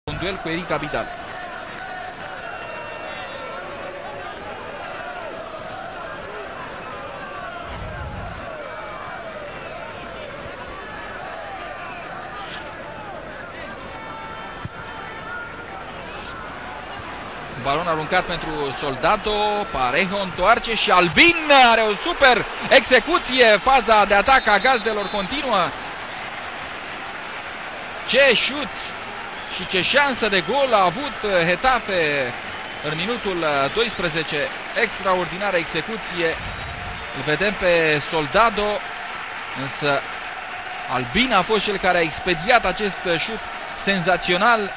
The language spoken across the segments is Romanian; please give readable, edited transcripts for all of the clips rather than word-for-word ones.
Un duel cu Eric Abidal. Balon aruncat pentru Soldado, Parejo întoarce și Albin are o super execuție. Faza de atac a gazdelor continuă. Ce șut și ce șansă de gol a avut Getafe în minutul 12. Extraordinară execuție. Îl vedem pe Soldado, însă Albin a fost cel care a expediat acest șut senzațional.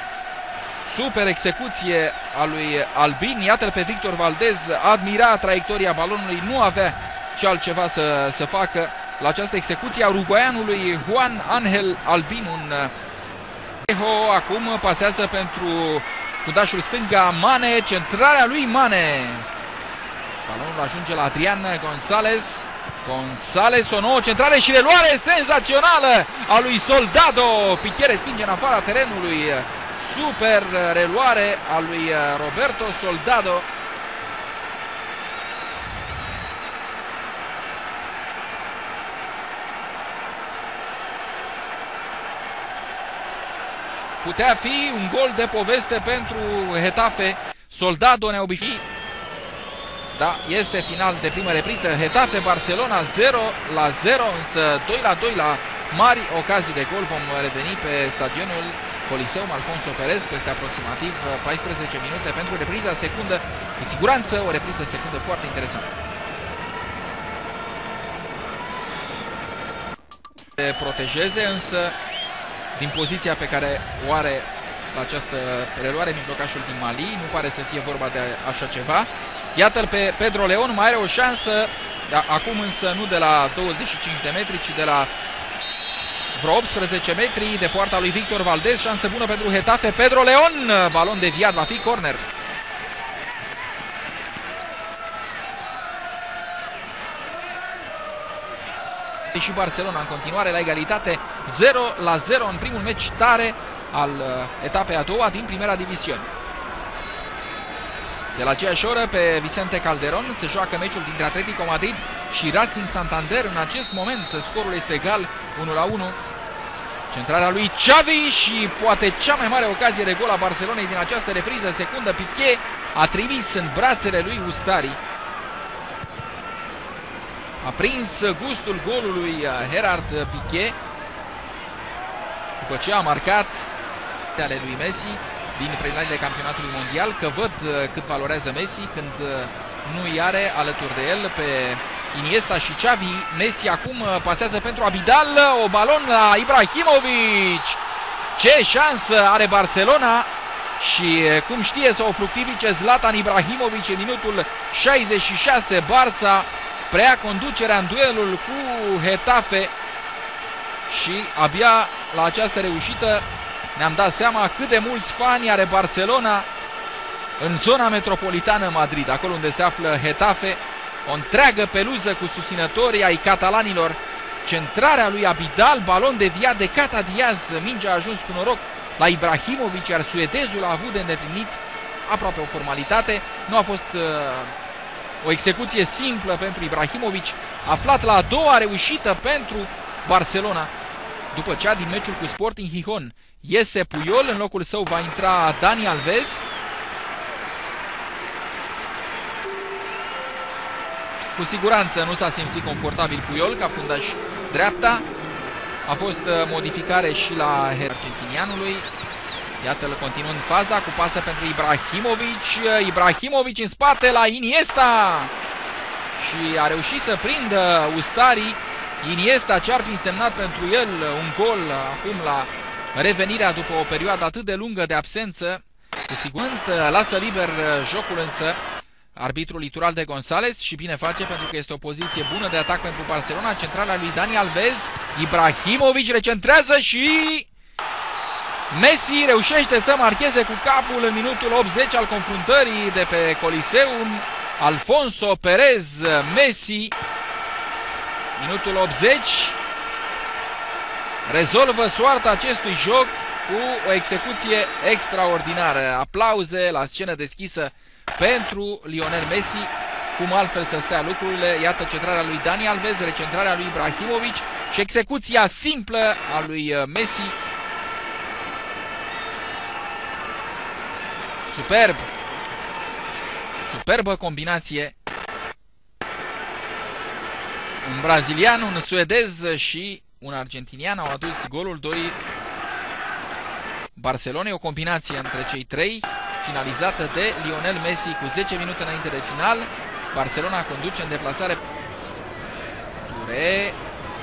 Super execuție a lui Albin. Iată-l pe Victor Valdez, admira traiectoria balonului, nu avea ce altceva să facă la această execuție a uruguaianului Juan Angel Albin. Acum pasează pentru fundașul stânga Mane, centrarea lui Mane. Balonul ajunge la Adrian González. González, o nouă centrare și reluare senzațională a lui Soldado. Piqué respinge în afara terenului. Super reluare a lui Roberto Soldado. Putea fi un gol de poveste pentru Getafe. Soldado ne-a obișnuit. Da, este final de primă repriză. Getafe Barcelona 0-0, însă 2-2 la mari ocazii de gol. Vom reveni pe stadionul Coliseum Alfonso Perez peste aproximativ 14 minute pentru repriza secundă. Cu siguranță o repriză secundă foarte interesantă. Se protejeze, însă din poziția pe care o are la această reluare mijlocașul din Mali, nu pare să fie vorba de așa ceva. Iată-l pe Pedro Leon, mai are o șansă, acum însă nu de la 25 de metri, ci de la vreo 18 metri de poarta lui Victor Valdez. Șansă bună pentru Getafe. Pedro Leon, balon deviat, va fi corner. Și Barcelona în continuare la egalitate 0-0 în primul meci tare al etapei a doua din Primera División. De la aceeași oră, pe Vicente Calderón, se joacă meciul dintre Atletico Madrid și Racing Santander. În acest moment scorul este egal 1-1. Centrarea lui Xavi și poate cea mai mare ocazie de gol a Barcelonei din această repriză secundă. Piqué a trimis în brațele lui Ustari. A prins gustul golului Gerard Piqué după ce a marcat ale lui Messi din preliminările campionatului mondial, că văd cât valorează Messi când nu îi are alături de el pe Iniesta și Xavi. Messi acum pasează pentru Abidal, o balon la Ibrahimovic. Ce șansă are Barcelona și cum știe să o fructifice Zlatan Ibrahimovic în minutul 66. Barça preia conducerea în duelul cu Getafe și abia la această reușită ne-am dat seama cât de mulți fani are Barcelona în zona metropolitană Madrid, acolo unde se află Getafe. O întreagă peluză cu susținătorii ai catalanilor. Centrarea lui Abidal, balon deviat de Cata Diaz. Mingea a ajuns cu noroc la Ibrahimovic, iar suedezul a avut de îndeplinit aproape o formalitate. Nu a fost o execuție simplă pentru Ibrahimovic, aflat la a doua reușită pentru Barcelona. După cea din meciul cu Sporting Gijón iese Puyol, în locul său va intra Dani Alves. Cu siguranță nu s-a simțit confortabil Puyol ca fundaș dreapta. A fost modificare și la argentinianului. Iată-l continuând faza cu pasă pentru Ibrahimovic. Ibrahimovic în spate la Iniesta. Și a reușit să prindă Ustari. Iniesta, ce ar fi însemnat pentru el un gol acum la revenirea după o perioadă atât de lungă de absență. Cu siguranță lasă liber jocul însă arbitrul Litural de González și bine face, pentru că este o poziție bună de atac pentru Barcelona. Centrala lui Dani Alves. Ibrahimovic recentrează și Messi reușește să marcheze cu capul în minutul 80 al confruntării de pe Coliseum. Alfonso Perez, Messi. Minutul 80 rezolvă soarta acestui joc. cu o execuție extraordinară. Aplauze la scenă deschisă pentru Lionel Messi. Cum altfel să stea lucrurile? Iată centrarea lui Dani Alves, recentrarea lui Ibrahimovic și execuția simplă a lui Messi. Superb! Superbă combinație. Un brazilian, un suedez și un argentinian au adus golul 2 Barcelonei. O combinație între cei trei, finalizată de Lionel Messi cu 10 minute înainte de final. Barcelona conduce în deplasare. Ture,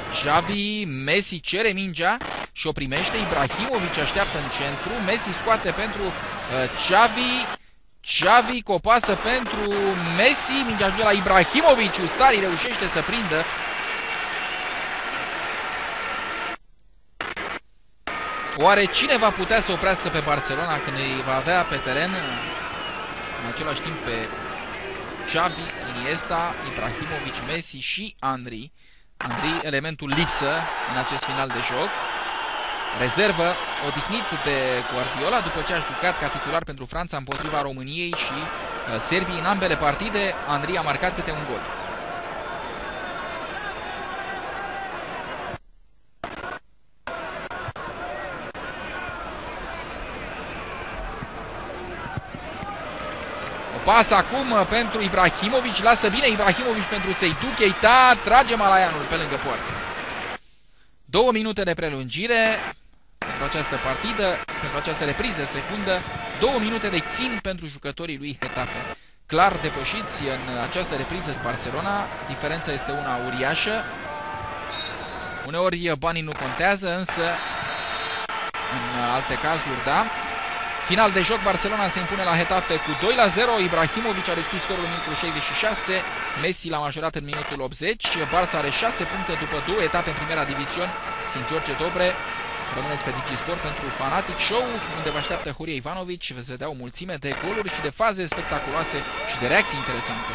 Xavi, Messi cere mingea și o primește. Ibrahimovic așteaptă în centru. Messi scoate pentru Xavi. Xavi cu o pasă pentru Messi. Mingea ajunge la Ibrahimovic. Ustari reușește să prindă. Oare cine va putea să oprească pe Barcelona când îi va avea pe teren în același timp pe Xavi, Iniesta, Ibrahimovic, Messi și Andri? Andri, elementul lipsă în acest final de joc. Rezervă, odihnit de Guardiola după ce a jucat ca titular pentru Franța împotriva României și Serbiei în ambele partide. Andri a marcat câte un gol. Pas acum pentru Ibrahimovic, lasă bine Ibrahimovic pentru Seydou Keita, trage Malaianul pe lângă poartă. 2 minute de prelungire pentru această partidă, pentru această repriză secundă, 2 minute de chin pentru jucătorii lui Getafe. Clar depășiți în această repriză Barcelona, diferența este una uriașă. Uneori banii nu contează, însă în alte cazuri, da. Final de joc, Barcelona se impune la Getafe cu 2-0. Ibrahimovic a deschis scorul în minutul 66, Messi l-a majorat în minutul 80. Barça are 6 puncte după 2 etape în primera diviziune. Sunt George Dobre. Rămâneți pe DigiSport pentru Fanatic Show, unde vă așteaptă Horia Ivanovic. Veți vedea o mulțime de goluri și de faze spectaculoase și de reacții interesante.